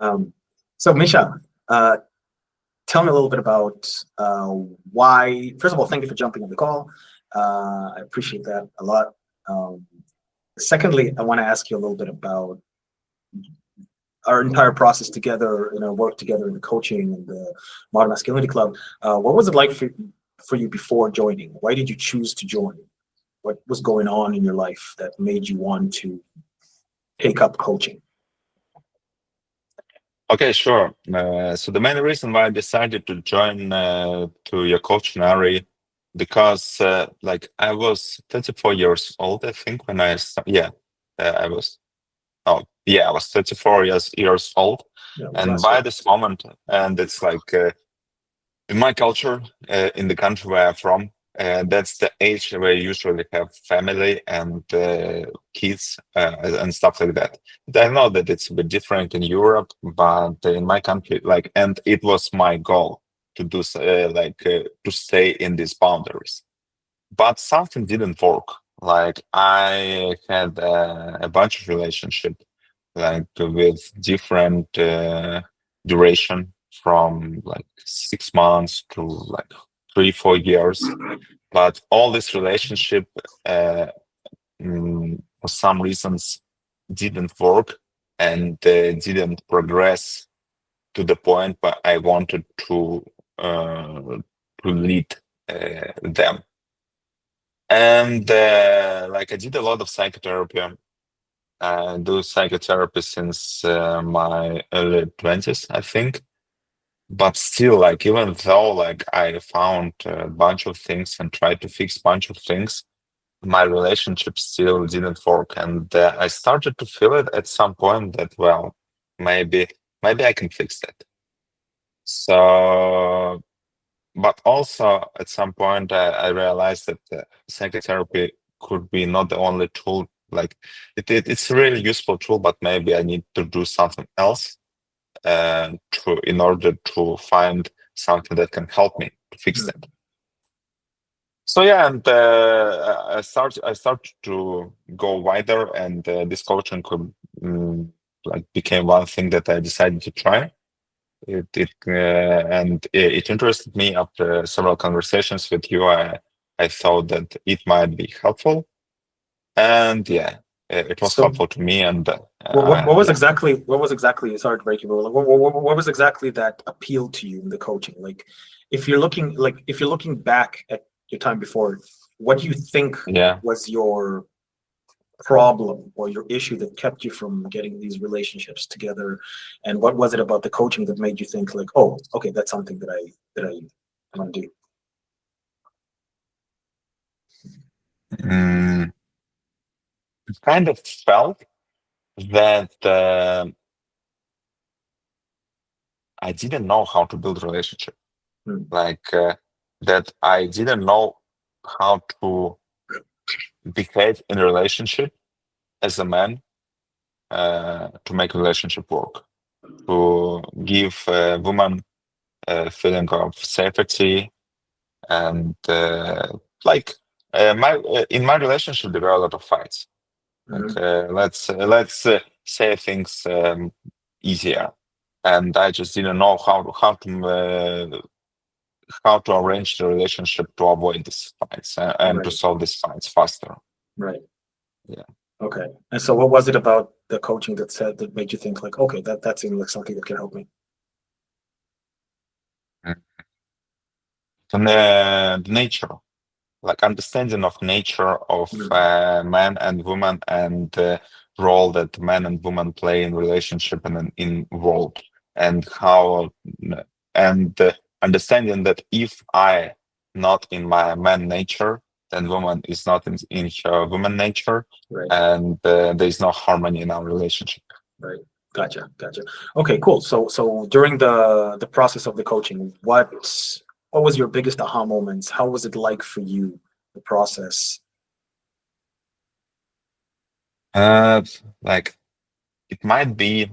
Um, so Misha, tell me a little bit about why. First of all, thank you for jumping on the call. I appreciate that a lot. Um, Secondly, I want to ask you a little bit about our entire process together, work together in the coaching and the Modern Masculinity Club. What was it like for you before joining? Why did you choose to join? What was going on in your life that made you want to take up coaching? Okay, sure. So the main reason why I decided to join to your coaching, Ari, because I was 34 years old, I think, when I was. Oh, yeah, I was 34 years old, Yeah, it was and last by year. this moment, and it's like in my culture, in the country where I'm from, that's the age where you usually have family and kids and stuff like that. I know that it's a bit different in Europe, but in my country, and it was my goal to do to stay in these boundaries. But something didn't work. Like I had a bunch of relationship, like with different duration from like 6 months to like 3, 4 years. But all this relationship, for some reasons, didn't work and didn't progress to the point where I wanted to lead them. And I did a lot of psychotherapy. I do psychotherapy since my early 20s, I think. But still, even though I found a bunch of things and tried to fix a bunch of things, my relationship still didn't work. And I started to feel it at some point that, well, maybe I can fix that. So, but also at some point I realized that psychotherapy could be not the only tool. It's a really useful tool, but maybe I need to do something else in order to find something that can help me to fix that. So yeah, and I started to go wider, and this coaching became one thing that I decided to try. It interested me. After several conversations with you, I thought that it might be helpful, and yeah, it was So helpful to me. And what was yeah. exactly, sorry to break you, but what was exactly that appealed to you in the coaching? If you're looking back at your time before, what do you think Yeah. was your problem or your issue that kept you from getting these relationships together? And what was it about the coaching that made you think like, oh, okay, that's something that I want to do? Mm, kind of felt that I didn't know how to build relationship. Hmm. That I didn't know how to behave in a relationship as a man to make relationship work, to give a woman a feeling of safety, and my in my relationship there were a lot of fights. Mhm. Let's say things easier, and I just didn't know how to arrange the relationship to avoid these fights and to Right, solve these fights faster. right. Yeah. Okay. And so what was it about the coaching that made you think like, okay, that seemed like something that can help me? Mm. And the nature, like understanding of nature of Mhm. man and woman, and the role that man and woman play in relationship and in world, and how and understanding that if I not in my man nature, then woman is not in her woman nature, Right, and there is no harmony in our relationship. right. Gotcha, gotcha. Okay, cool. So during the process of the coaching, what was your biggest aha moments? How was it like for you, the process? Uh, like it might be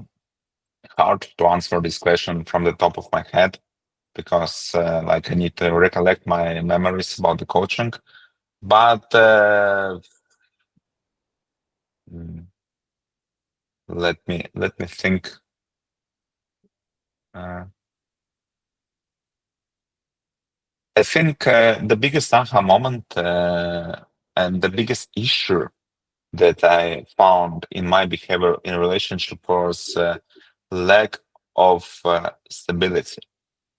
hard to answer this question from the top of my head because I need to recollect my memories about the coaching. But mm, let me think. I think the biggest aha moment and the biggest issue that I found in my behavior in relationship was lack of stability.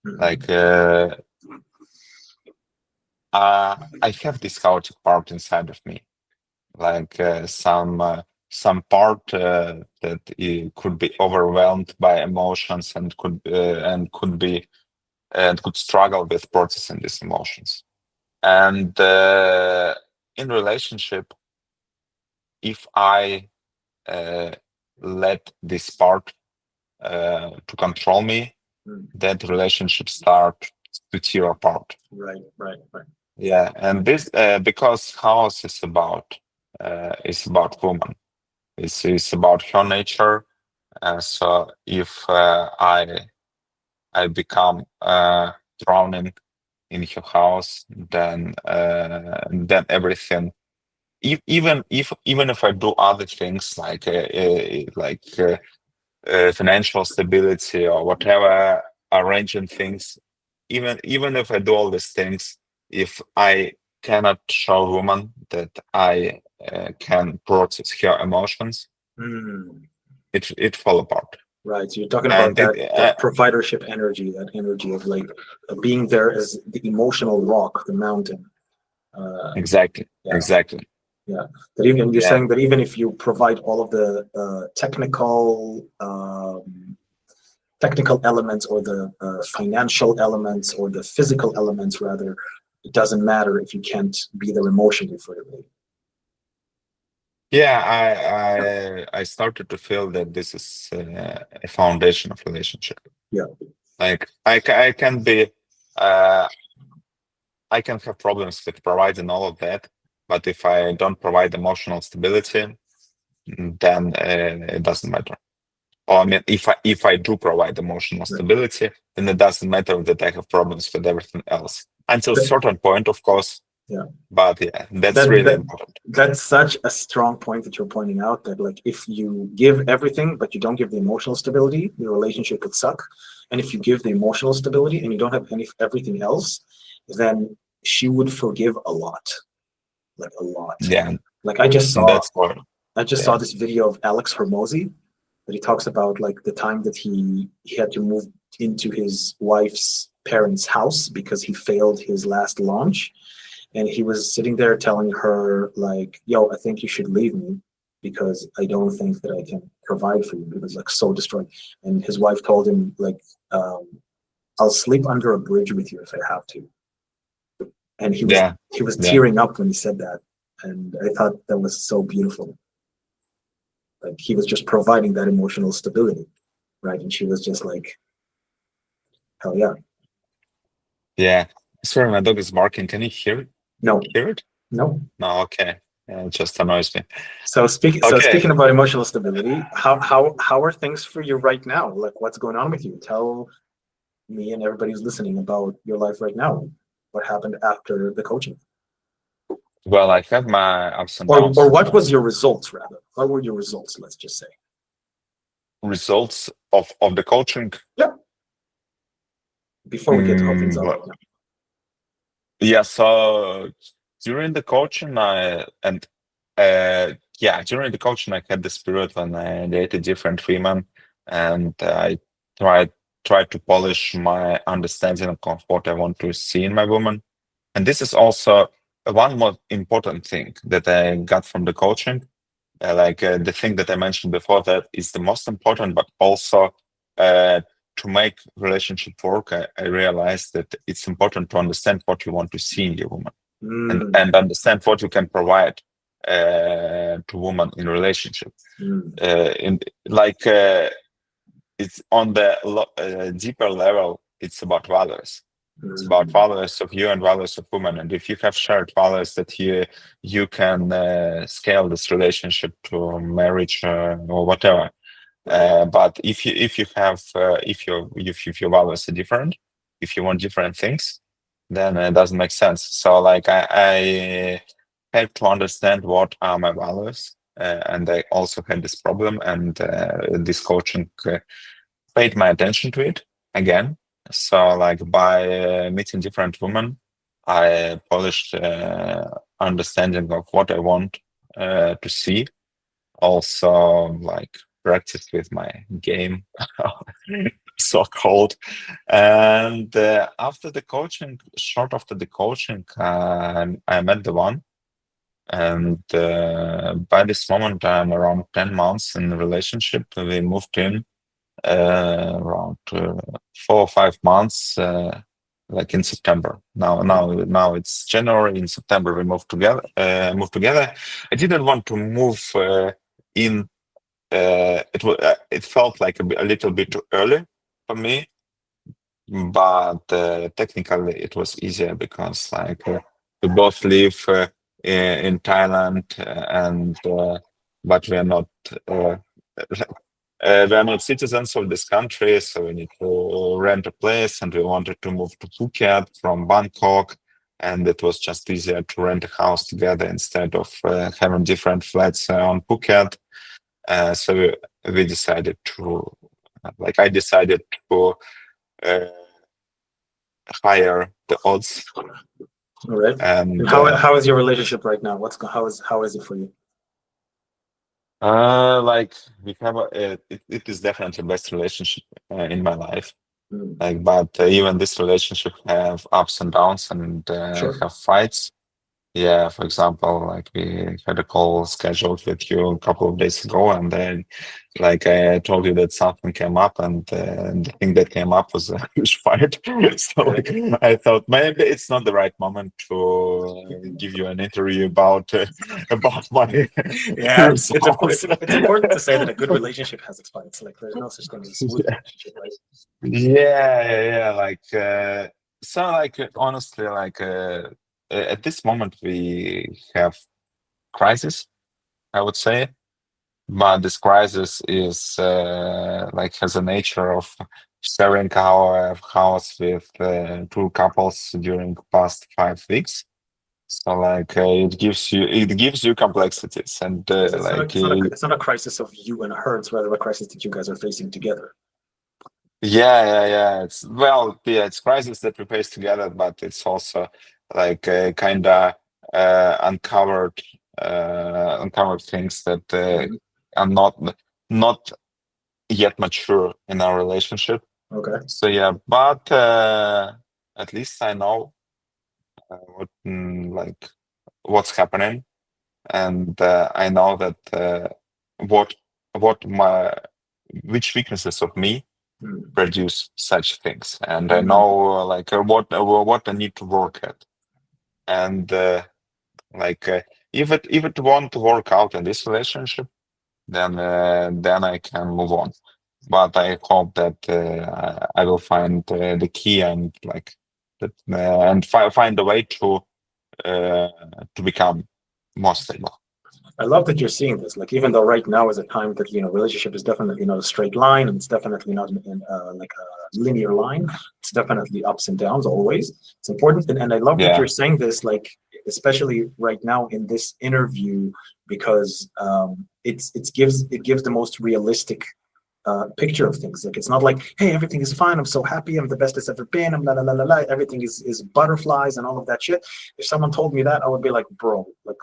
Like I have this chaotic part inside of me, like some part that could be overwhelmed by emotions and could be and could struggle with processing these emotions. And in relationship, if I let this part to control me, that relationship start to tear apart. Right. Yeah, and this because house is about woman. It's about her nature. So if I become drowning in her house, then everything. Even if I do other things like financial stability or whatever, arranging things, even if I do all these things, if I cannot show woman that I can process her emotions, it fall apart. Right. So you're talking about that providership energy, that energy of like being there as the emotional rock, the mountain. Exactly. Yeah. Exactly. Yeah. That even you're saying that even if you provide all of the technical elements or the financial elements or the physical elements, rather, it doesn't matter if you can't be there emotionally for your lady. Yeah, I started to feel that this is a foundation of relationship. Yeah. Like I can be I can have problems with providing all of that, but if I don't provide emotional stability, then it doesn't matter. Or I mean, if I do provide emotional stability, then it doesn't matter that I have problems with everything else until a certain point, of course. Yeah. But yeah, that's really important. That's such a strong point that you're pointing out, that like if you give everything but you don't give the emotional stability, your relationship would suck. And if you give the emotional stability and you don't have everything else, then she would forgive a lot. Like a lot. Yeah. Like I just saw Yeah. this video of Alex Hermosi that he talks about like the time that he had to move into his wife's parents' house because he failed his last launch. And he was sitting there telling her like, yo, I think you should leave me because I don't think that I can provide for you. He was like so destroyed. And his wife told him like, I'll sleep under a bridge with you if I have to. And he was tearing up when he said that. And I thought that was so beautiful. Like he was just providing that emotional stability, right? And she was just like, hell yeah. Yeah. Sorry, my dog is barking. Can you hear it? No. Hear it? No. No, okay. It just annoys me. So speaking about emotional stability, how are things for you right now? Like what's going on with you? Tell me and everybody who's listening about your life right now. What happened after the coaching? Well, I have my ups and downs. Or what was your results, rather? What were your results, let's just say? Results of the coaching? Yeah. Before we get to how things are right now. Yeah, so during the coaching, during the coaching, I had this period when I dated different women, and I tried to polish my understanding of what I want to see in my woman. And this is also one more important thing that I got from the coaching. The thing that I mentioned before, that is the most important, but also to make relationship work, I realized that it's important to understand what you want to see in your woman, and understand what you can provide to woman in relationship. It's on the deeper level. It's about values. It's about values of you and values of women. And if you have shared values that you can scale this relationship to marriage or whatever. But if your values are different, if you want different things, then it doesn't make sense. So like I have to understand what are my values, and I also had this problem, and this coaching paid my attention to it. again. So like by meeting different women, I polished understanding of what I want to see. Also, like practice with my game, so called. And after the coaching, short after the coaching, I met the one. And by this moment, I'm around 10 months in a relationship. We moved in around 4 or 5 months, like in September. Now it's January. In September, we moved together. I didn't want to move in. It felt like a little bit too early for me, but technically it was easier because like we both live in Thailand, and but uh, we are not citizens of this country, so we need to rent a place, and we wanted to move to Phuket from Bangkok, and it was just easier to rent a house together instead of having different flats on Phuket. So we decided to, like, I decided to uh, higher the odds. All right. And And how is your relationship right now? How is it for you? like we have it is definitely the best relationship in my life. Like, but even this relationship have ups and downs, and Sure. have fights. Yeah, for example, like we had a call scheduled with you a couple of days ago, and then, like I told you that something came up, and the thing that came up was a huge fight. So like, I thought maybe it's not the right moment to give you an interview about my Yeah, results. it's important to say that a good relationship has its fights. Like there's no such thing as a smooth relationship, right? Yeah. Like so, like honestly, like at this moment we have crisis, I would say, but this crisis is like has a nature of sharing our house with two couples during past 5 weeks. So like it gives you complexities, and Yes, like it's not a crisis of you and her. It's rather a crisis that you guys are facing together. yeah. It's crisis that we face together, but it's also like kind of uncovered uncovered things that Mhm. are not yet mature in our relationship. Okay. So yeah, but at least I know like what's happening, and I know that what what my which weaknesses of me Mm. produce such things, and I Mhm. know what I need to work at, and like if it won't work out in this relationship, then I can move on. But I hope that I will find the key, and like that, and find a way uh, to become more stable. I love that you're seeing this. Like, even though right now is a time that relationship is definitely not a straight line, and it's definitely not like a linear line. It's definitely ups and downs always. It's important, and I love that Yeah, you're saying this. Like, especially right now in this interview, because it gives the most realistic picture of things. Like it's not like, hey, everything is fine. I'm so happy. I'm the best it's ever been. I'm la la la la la. Everything is butterflies and all of that shit. If someone told me that, I would be like, bro, like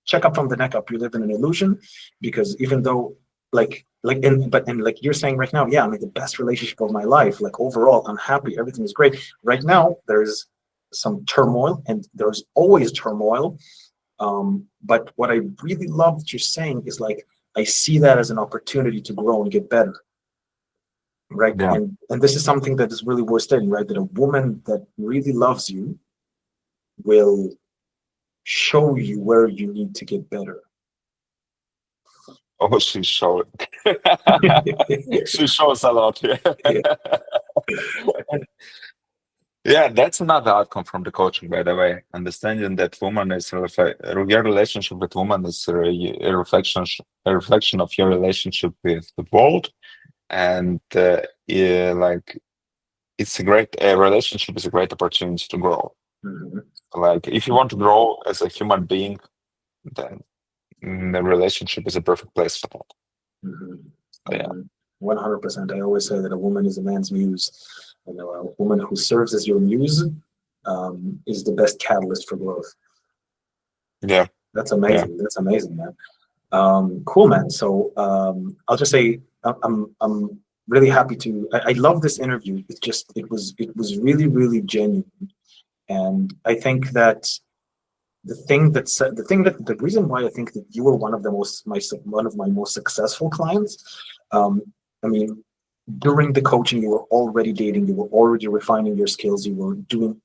check up from the neck up. You live in an illusion, because even though and like you're saying right now, yeah, I'm in the best relationship of my life. Like overall, I'm happy. Everything is great. Right now, there's some turmoil, and there's always turmoil. But what I really love that you're saying is like I see that as an opportunity to grow and get better, right? yeah. And this is something that is really worth stating, right? That a woman that really loves you will show you where you need to get better. Oh, she showed. She shows a lot. Yeah. Yeah. Yeah, that's another outcome from the coaching, by the way. Understanding that woman is your relationship with woman is a reflection of your relationship with the world, and yeah, like it's a great relationship is a great opportunity to grow. Mhm. Like if you want to grow as a human being, then the relationship is a perfect place for that. Mhm. So, yeah. Mhm. 100%. I always say that a woman is a man's muse. You know, a woman who serves as your muse is the best catalyst for growth. Yeah, That's yeah, amazing. That's amazing, man. Cool, man. So I'll just say I'm really happy to. I love this interview. It was really really genuine, and I think that the reason why I think that you were one of my most successful clients. Um, I mean, during the coaching, you were already dating, you were already refining your skills, you were doing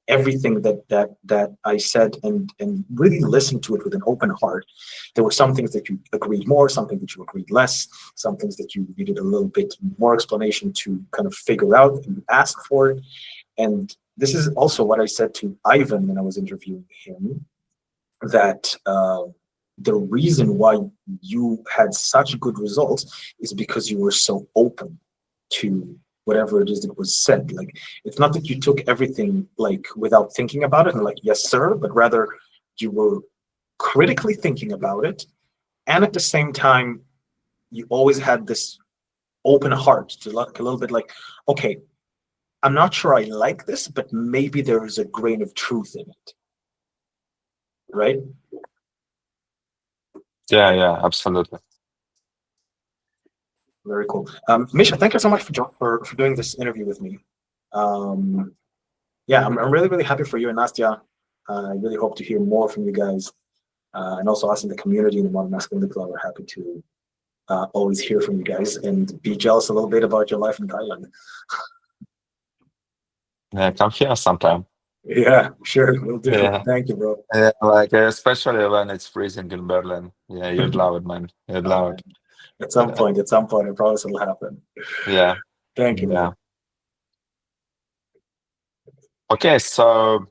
everything that I said, and really listened to it with an open heart. There were some things that you agreed more, something that you agreed less, some things that you needed a little bit more explanation to kind of figure out, and you asked for it. And this is also what I said to Ivan when I was interviewing him, that the reason why you had such good results is because you were so open to whatever it is that was said. Like, it's not that you took everything like without thinking about it and like, yes, sir, but rather you were critically thinking about it. And at the same time, you always had this open heart to like a little bit like, okay, I'm not sure I like this, but maybe there is a grain of truth in it. Right? yeah, yeah, absolutely. Very cool. Misha, thank you so much for doing this interview with me. Yeah, I'm really, really happy for you and Nastya. I really hope to hear more from you guys. And also us in the community in the Modern Masculinity Club are happy to always hear from you guys and be jealous a little bit about your life in Thailand. Yeah, come here sometime. Yeah, sure, we'll do. Yeah, Thank you, bro. yeah, like especially when it's freezing in Berlin. Yeah, you'd love it, man. You'd Oh, love man. At some point, I promise it'll happen. it. Yeah, Thank you, yeah. man. Okay, so